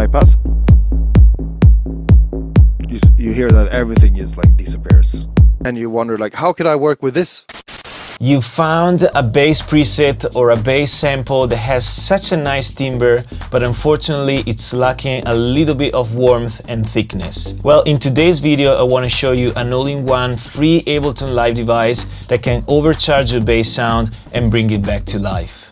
bypass, you hear that everything is like disappears. And you wonder like, how could I work with this? You found a bass preset or a bass sample that has such a nice timbre, but unfortunately it's lacking a little bit of warmth and thickness. Well, in today's video I want to show you an all-in-one free Ableton Live device that can overcharge your bass sound and bring it back to life.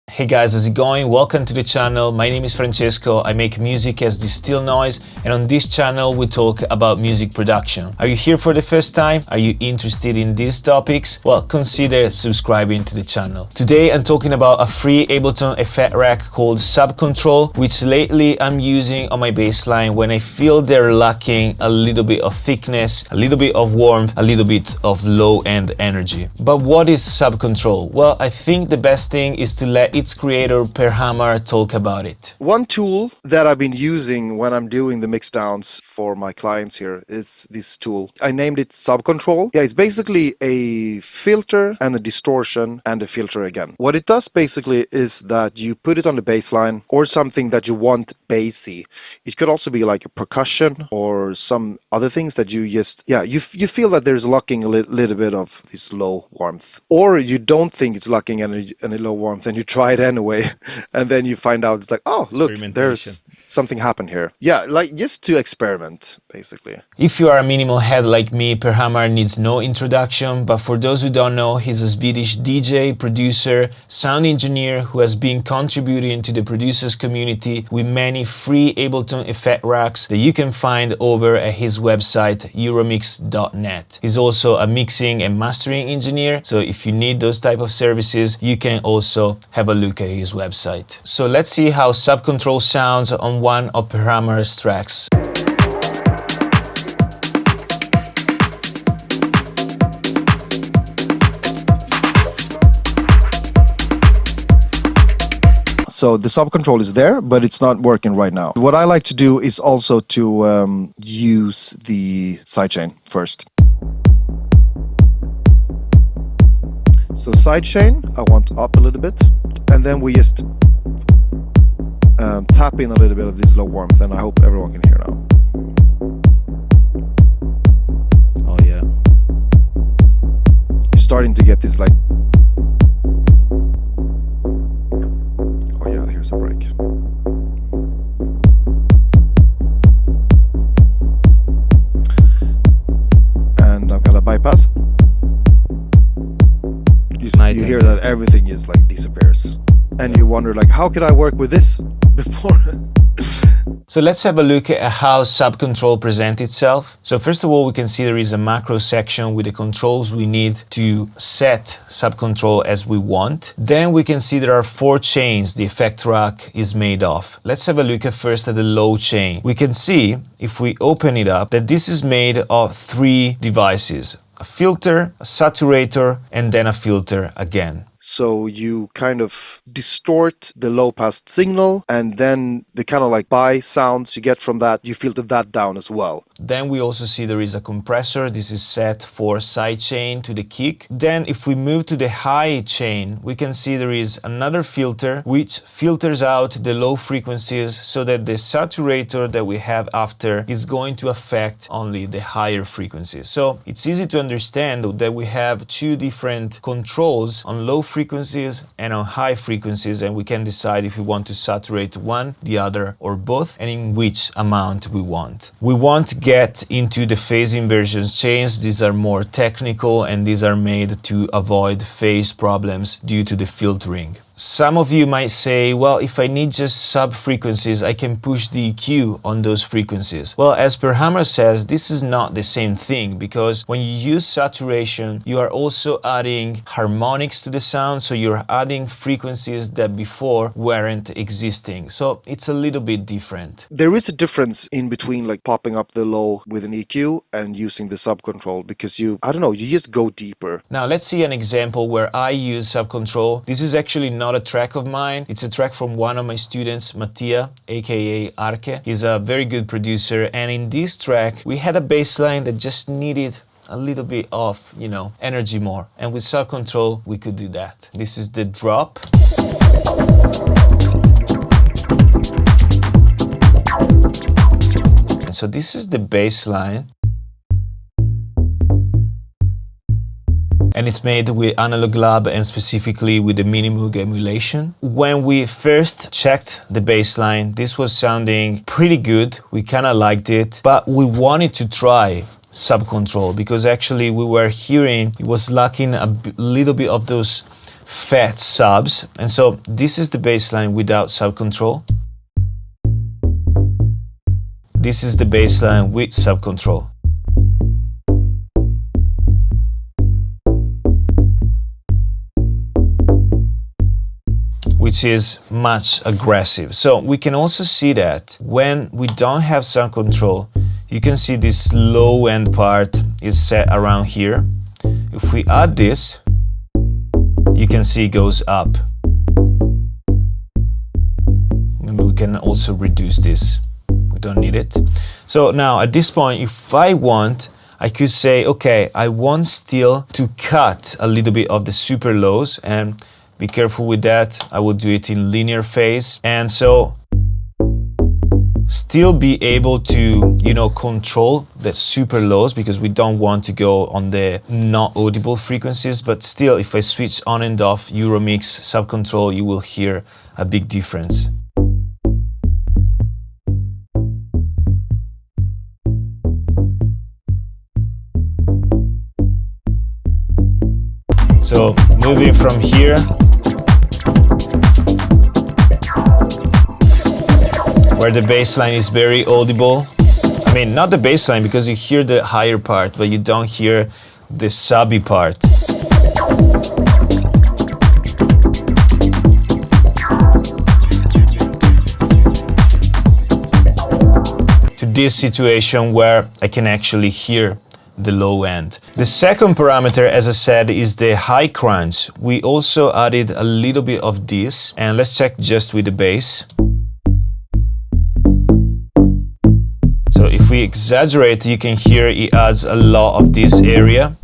Hey guys, how's it going? Welcome to the channel. My name is Francesco. I make music as Distilled Noise, and on this channel we talk about music production. Are you here for the first time? Are you interested in these topics? Well, consider subscribing to the channel. Today I'm talking about a free Ableton Effect Rack called SubbControl, which lately I'm using on my bass line when I feel they're lacking a little bit of thickness, a little bit of warmth, a little bit of low-end energy. But what is SubbControl? Well, I think the best thing is to let its creator Per Hammar talk about it. One tool that I've been using when I'm doing the mix downs for my clients here is this tool. I named it SubbControl. Yeah, it's basically a filter and a distortion and a filter again. What it does basically is that you put it on the bass line or something that you want bassy. It could also be like a percussion or some other things that you just, you feel that there's lacking a little bit of this low warmth. Or you don't think it's lacking any low warmth and you try it anyway, and then you find out it's like, oh look, there's something happened here. Yeah, like just to experiment basically. If you are a minimal head like me, Per Hammar needs no introduction, but for those who don't know, he's a Swedish DJ, producer, sound engineer who has been contributing to the producers community with many free Ableton Effect Racks that you can find over at his website euromix.net. He's also a mixing and mastering engineer, so if you need those type of services, you can also have a look at his website. So let's see how SubbControl sounds on one of Per Hammar's tracks. So the SubbControl is there, but it's not working right now. What I like to do is also to use the sidechain first. So sidechain, I want up a little bit, and then we just tap in a little bit of this low warmth, and I hope everyone can hear now. Oh yeah. You're starting to get this like, oh yeah, here's a break. And I'm gonna bypass. You hear that everything is like disappears. And you wonder like, how could I work with this before? So let's have a look at how SubbControl presents itself. So first of all, we can see there is a macro section with the controls we need to set SubbControl as we want. Then we can see there are 4 chains the effect rack is made of. Let's have a look at first at the low chain. We can see, if we open it up, that this is made of 3 devices. A filter, a saturator, and then a filter again. So you kind of distort the low pass signal, and then the kind of like by sounds you get from that, you filter that down as well. Then we also see there is a compressor. This is set for sidechain to the kick. Then if we move to the high chain, we can see there is another filter which filters out the low frequencies so that the saturator that we have after is going to affect only the higher frequencies. So it's easy to understand that we have 2 different controls on low frequencies and on high frequencies, and we can decide if we want to saturate one, the other, or both, and in which amount we want. We won't get into the phase inversion chains. These are more technical, and these are made to avoid phase problems due to the filtering. Some of you might say, well, if I need just sub frequencies, I can push the EQ on those frequencies. Well, as Per Hammar says, this is not the same thing, because when you use saturation, you are also adding harmonics to the sound, so you're adding frequencies that before weren't existing. So it's a little bit different. There is a difference in between like popping up the low with an EQ and using the SubbControl, because you just go deeper. Now let's see an example where I use SubbControl. This is actually not a track of mine. It's a track from one of my students, Mattia, aka Arke. He's a very good producer, and in this track we had a bass line that just needed a little bit of, you know, energy more. And with Subcontrol, we could do that. This is the drop. And so this is the bass line. And it's made with Analog Lab and specifically with the Minimoog emulation. When we first checked the bass line, this was sounding pretty good. We kind of liked it, but we wanted to try Subcontrol because actually we were hearing it was lacking a little bit of those fat subs. And so this is the bass line without Subcontrol. This is the bass line with Subcontrol. Which is much aggressive. So we can also see that when we don't have Subcontrol, you can see this low end part is set around here. If we add this, you can see it goes up. And we can also reduce this. We don't need it. So now at this point, if I want, I could say, okay, I want still to cut a little bit of the super lows, and be careful with that. I will do it in linear phase. And so still be able to, you know, control the super lows because we don't want to go on the not audible frequencies. But still, if I switch on and off Euromix, Subcontrol, you will hear a big difference. So moving from here, where the bass line is very audible. I mean, not the bass line because you hear the higher part, but you don't hear the subby part. To this situation where I can actually hear the low end. The second parameter, as I said, is the high crunch. We also added a little bit of this, and let's check just with the bass. So if we exaggerate, you can hear it adds a lot of this area.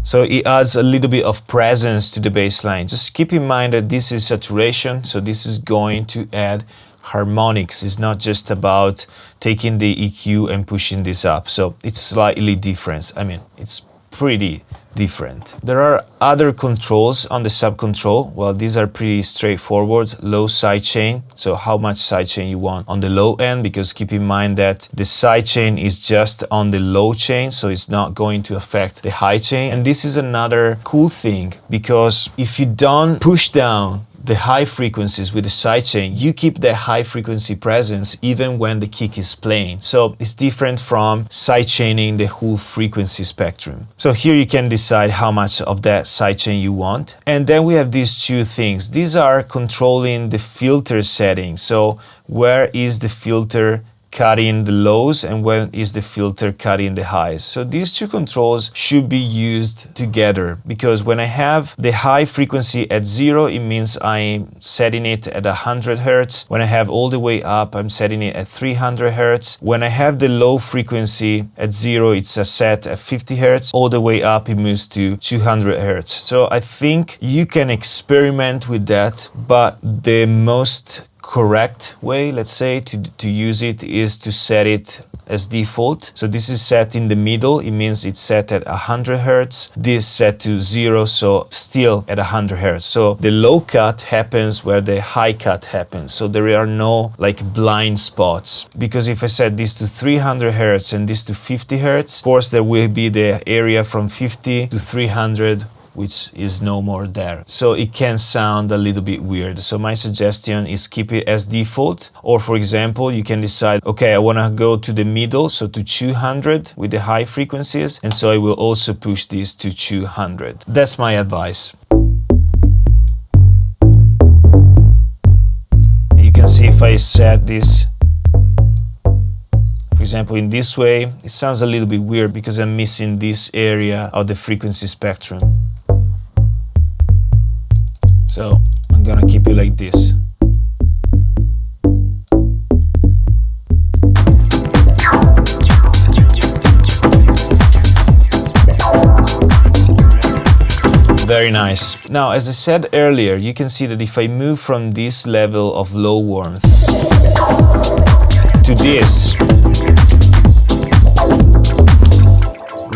So it adds a little bit of presence to the bass line. Just keep in mind that this is saturation, so this is going to add harmonics. It's not just about taking the EQ and pushing this up. So it's slightly different. I mean, it's pretty different. There are other controls on the Subcontrol. Well, these are pretty straightforward. Low sidechain, so how much sidechain you want on the low end, because keep in mind that the sidechain is just on the low chain, so it's not going to affect the high chain. And this is another cool thing, because if you don't push down the high frequencies with the sidechain, you keep the high frequency presence even when the kick is playing. So it's different from sidechaining the whole frequency spectrum. So here you can decide how much of that sidechain you want. And then we have these two things. These are controlling the filter settings. So where is the filter cutting the lows and when is the filter cutting the highs. So these two controls should be used together, because when I have the high frequency at 0, it means I'm setting it at 100 Hertz. When I have all the way up, I'm setting it at 300 Hertz. When I have the low frequency at 0, it's set at 50 Hertz. All the way up, it moves to 200 Hertz. So I think you can experiment with that, but the most correct way, let's say, to use it is to set it as default. So this is set in the middle. It means it's set at 100 Hertz. This set to 0, so still at 100 Hertz. So the low cut happens where the high cut happens. So there are no like blind spots. Because if I set this to 300 Hertz and this to 50 Hertz, of course there will be the area from 50 to 300 which is no more there. So it can sound a little bit weird. So my suggestion is keep it as default. Or for example, you can decide, okay, I want to go to the middle, so to 200 with the high frequencies. And so I will also push this to 200. That's my advice. You can see if I set this, for example, in this way, it sounds a little bit weird because I'm missing this area of the frequency spectrum. So I'm I'm gonna keep it like this. Very nice. Now, as I said earlier, you can see that if I move from this level of low warmth to this,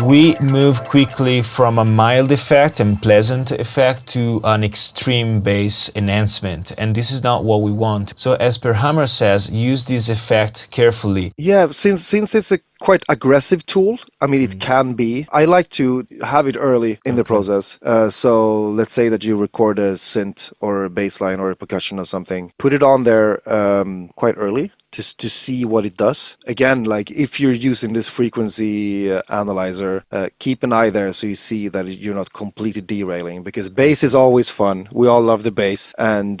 we move quickly from a mild effect and pleasant effect to an extreme bass enhancement, and this is not what we want. So as Per Hammar says, use this effect carefully. Yeah, since it's a quite aggressive tool, I mean, it can be. I like to have it early in the process. So let's say that you record a synth or a bass line or a percussion or something. Put it on there quite early just to see what it does. Again, like if you're using this frequency analyzer, keep an eye there so you see that you're not completely derailing, because bass is always fun. We all love the bass, and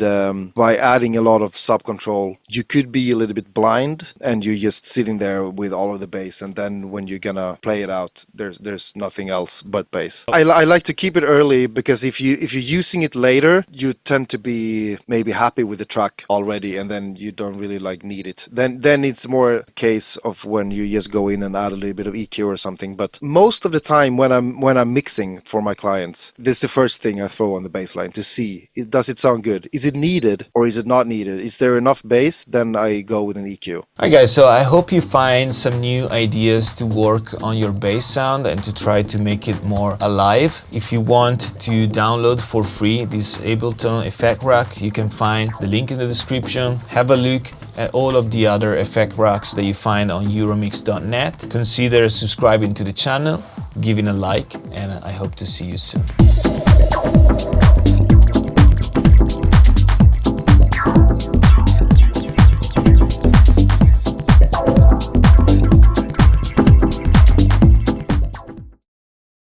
by adding a lot of subcontrol, you could be a little bit blind and you're just sitting there with all of the bass, and then when you're gonna play it out, there's nothing else but bass. I like to keep it early, because if you're using it later, you tend to be maybe happy with the track already, and then you don't really like need it. Then it's more a case of when you just go in and add a little bit of EQ or something. But most of the time when I'm mixing for my clients, this is the first thing I throw on the bass line to see, does it sound good? Is it needed or is it not needed? Is there enough bass? Then I go with an EQ. Hi guys, so I hope you find some new ideas to work on your bass sound and to try to make it more alive. If you want to download for free this Ableton Effect Rack, you can find the link in the description. Have a look at all of the other effect racks that you find on euromix.net. Consider subscribing to the channel, giving a like, and I hope to see you soon.